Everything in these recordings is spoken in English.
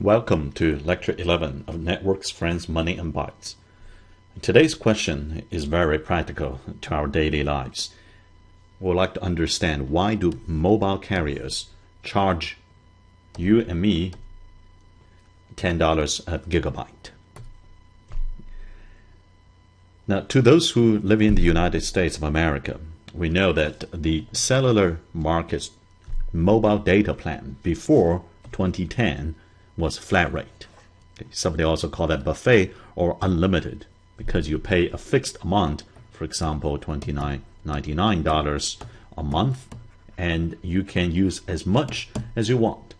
Welcome to Lecture 11 of Networks, Friends, Money, and Bytes. Today's question is very practical to our daily lives. We'd like to understand, why do mobile carriers charge you and me $10 a gigabyte? Now, to those who live in the United States of America, we know that the cellular market's mobile data plan before 2010 was flat rate. Somebody also call that buffet or unlimited, because you pay a fixed amount, for example, $29.99 a month, and you can use as much as you want.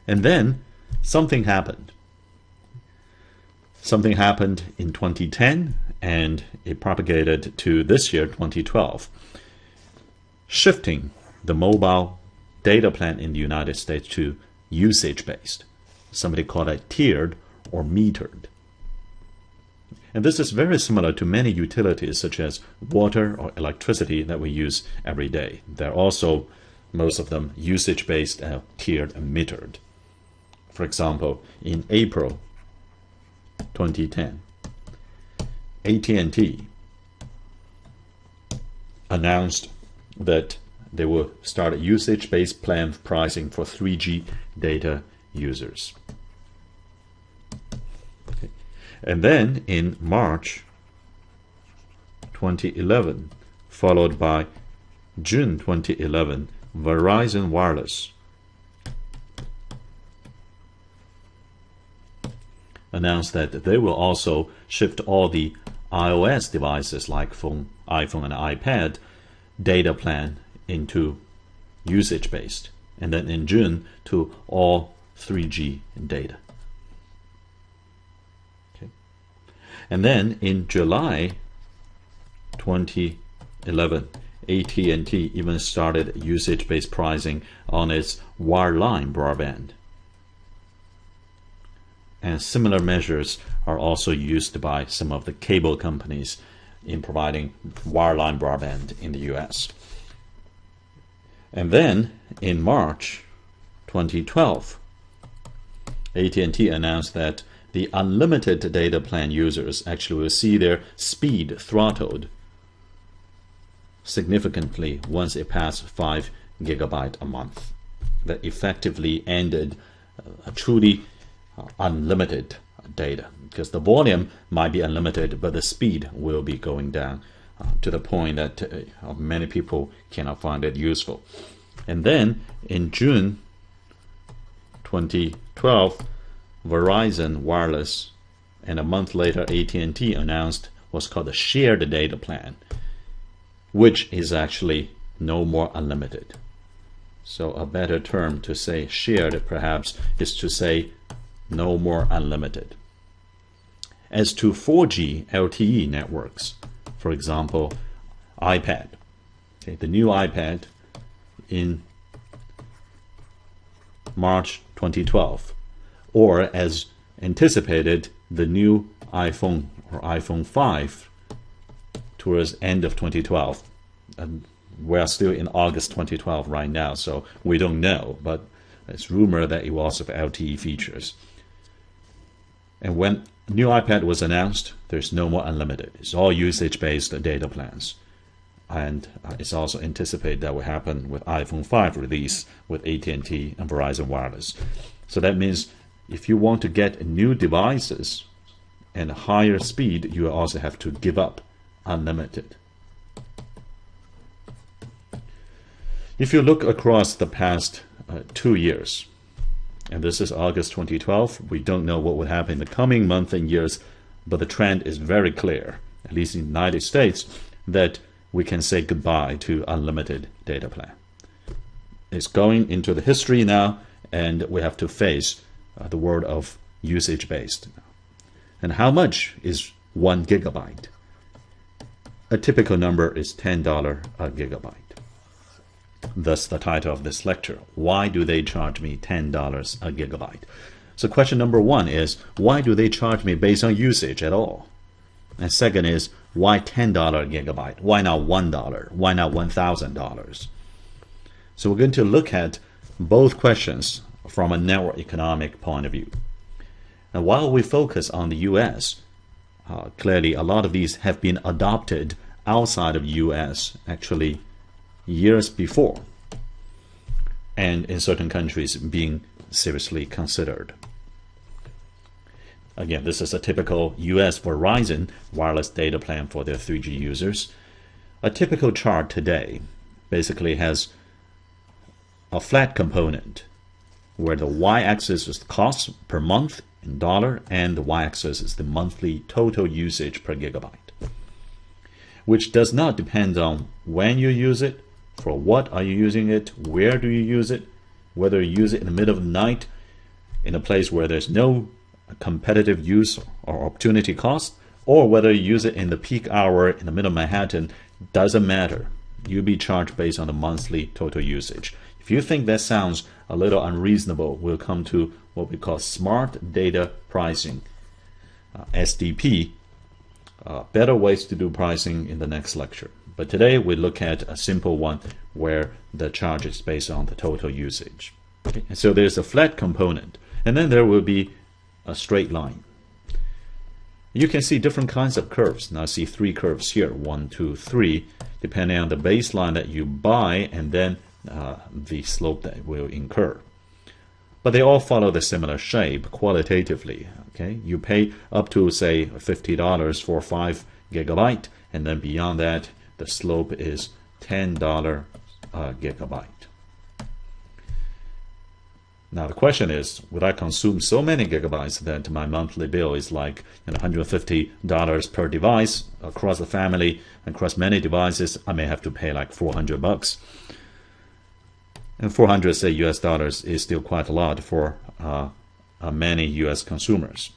And then something happened. Something happened in 2010, and it propagated to this year, 2012, shifting the mobile data plan in the United States to usage-based. Somebody called it tiered or metered. And this is very similar to many utilities such as water or electricity that we use every day. They're also, most of them, usage-based, tiered and metered. For example, in April 2010, AT&T announced that they will start a usage-based plan pricing for 3G data users. Okay. And then in March 2011, followed by June 2011, Verizon Wireless announced that they will also shift all the iOS devices like iPhone and iPad data plan into usage-based, and then in June to all 3G data. Okay. And then in July 2011, AT&T even started usage-based pricing on its wireline broadband. And similar measures are also used by some of the cable companies in providing wireline broadband in the US. And then in March 2012, AT&T announced that the unlimited data plan users actually will see their speed throttled significantly once it passed 5 gigabytes a month. That effectively ended a truly unlimited data, because the volume might be unlimited, but the speed will be going down to the point that many people cannot find it useful. And then in June 2012, Verizon Wireless, and a month later AT&T announced what's called the shared data plan, which is actually no more unlimited. So a better term to say shared perhaps is to say no more unlimited. As to 4G LTE networks, for example, iPad. Okay, the new iPad in March 2012, or as anticipated, the new iPhone or iPhone 5 towards end of 2012. And we're still in August 2012 right now, so we don't know, but it's rumored that it will also have LTE features. And when new iPad was announced, there's no more unlimited. It's all usage-based data plans. And it's also anticipated that will happen with iPhone 5 release with AT&T and Verizon Wireless. So that means if you want to get new devices and higher speed, you also have to give up unlimited. If you look across the past 2 years, and this is August 2012, we don't know what will happen in the coming months and years, but the trend is very clear, at least in the United States, that we can say goodbye to unlimited data plan. It's going into the history now, and we have to face the world of usage-based. And how much is 1 gigabyte? A typical number is $10 a gigabyte. Thus the title of this lecture, why do they charge me $10 a gigabyte? So question number one is, why do they charge me based on usage at all? And second is, why $10 a gigabyte? Why not $1? Why not $1,000? So we're going to look at both questions from a network economic point of view. And while we focus on the US, clearly a lot of these have been adopted outside of US actually years before, and in certain countries being seriously considered. Again, this is a typical US Verizon wireless data plan for their 3G users. A typical chart today basically has a flat component where the y-axis is the cost per month in dollar and the y-axis is the monthly total usage per gigabyte, which does not depend on when you use it, for what are you using it, where do you use it, whether you use it in the middle of the night in a place where there's no competitive use or opportunity cost, or whether you use it in the peak hour in the middle of Manhattan. Doesn't matter. You'll be charged based on the monthly total usage. If you think that sounds a little unreasonable, we'll come to what we call smart data pricing, SDP, better ways to do pricing in the next lecture. But today we look at a simple one where the charge is based on the total usage. Okay? And so there's a flat component, and then there will be a straight line. You can see different kinds of curves. Now I see three curves here, 1, 2, 3, depending on the baseline that you buy and then the slope that will incur. But they all follow the similar shape qualitatively. Okay, you pay up to say $50 for 5 gigabyte, and then beyond that the slope is $10 gigabyte. Now the question is, would I consume so many gigabytes that my monthly bill is like $150 per device across the family, across many devices? I may have to pay like $400. And 400, say, US dollars is still quite a lot for many US consumers.